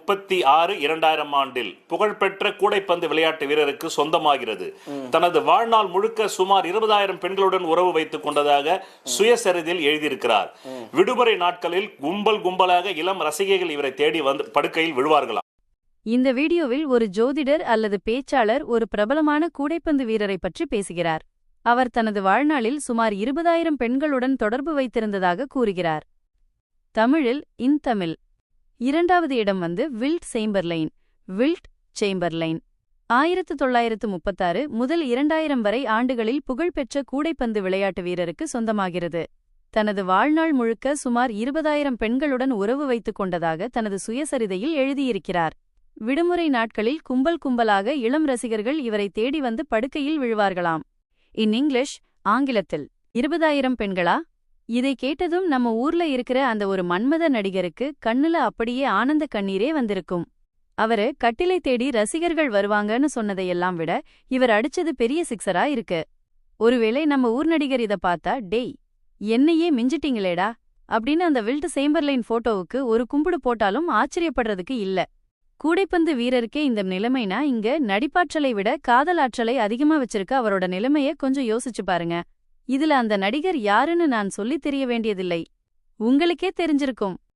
2006 ஆண்டில் புகழ்பெற்ற கூடைப்பந்து விளையாட்டு வீரருக்கு சொந்தமாகிறது. தனது வாழ்நாள் முழுக்க சுமார் 20,000 பெண்களுடன் உறவு வைத்துக் கொண்டதாக சுயசரிதில் எழுதியிருக்கிறார். விடுமுறை நாட்களில் கும்பல் கும்பலாக இளம் ரசிகைகள் இவரை தேடி வந்து படுக்கையில் விழுவார்களாம். இந்த வீடியோவில் ஒரு ஜோதிடர் அல்லது பேச்சாளர் ஒரு பிரபலமான கூடைப்பந்து வீரரை பற்றி பேசுகிறார். அவர் தனது வாழ்நாளில் சுமார் 20,000 பெண்களுடன் தொடர்பு வைத்திருந்ததாக கூறுகிறார். தமிழில் இன்தமிழ். 2வது இடம் வில்ட் சேம்பர்லைன். 1936 முதல் 2000 வரை ஆண்டுகளில் புகழ்பெற்ற கூடைப்பந்து விளையாட்டு வீரருக்கு சொந்தமாகிறது. தனது வாழ்நாள் முழுக்க சுமார் 20,000 பெண்களுடன் உறவு வைத்துக் கொண்டதாக தனது சுயசரிதையில் எழுதியிருக்கிறார். விடுமுறை நாட்களில் கும்பல் கும்பலாக இளம் ரசிகர்கள் இவரை தேடி வந்து படுக்கையில் விழுவார்களாம். இன் இங்கிலீஷ், ஆங்கிலத்தில். 20,000 பெண்களா? இதை கேட்டதும் நம்ம ஊர்ல இருக்கிற அந்த ஒரு மன்மத நடிகருக்கு கண்ணுல அப்படியே ஆனந்த கண்ணீரே வந்திருக்கும். அவரு கட்டிலை தேடி ரசிகர்கள் வருவாங்கன்னு சொன்னதையெல்லாம் விட இவர் அடிச்சது பெரிய சிக்ஸரா இருக்கு. ஒருவேளை நம்ம ஊர் நடிகர் இத பார்த்தா, டேய் என்னையே மிஞ்சிட்டீங்களேடா அப்படின்னு அந்த வில்ட் சேம்பர்லைன் போட்டோவுக்கு ஒரு கும்பிடு போட்டாலும் ஆச்சரியப்படுறதுக்கு இல்ல. கூடைப்பந்து வீரருக்கே இந்த நிலைமைனா இங்க நடிப்பாற்றலை விட காதல் ஆற்றலை அதிகமா வச்சிருக்க அவரோட நிலைமைய கொஞ்சம் யோசிச்சு பாருங்க. இதுல அந்த நடிகர் யாருன்னு நான் சொல்லித் தெரிய வேண்டியதில்லை, உங்களுக்கே தெரிஞ்சிருக்கும்.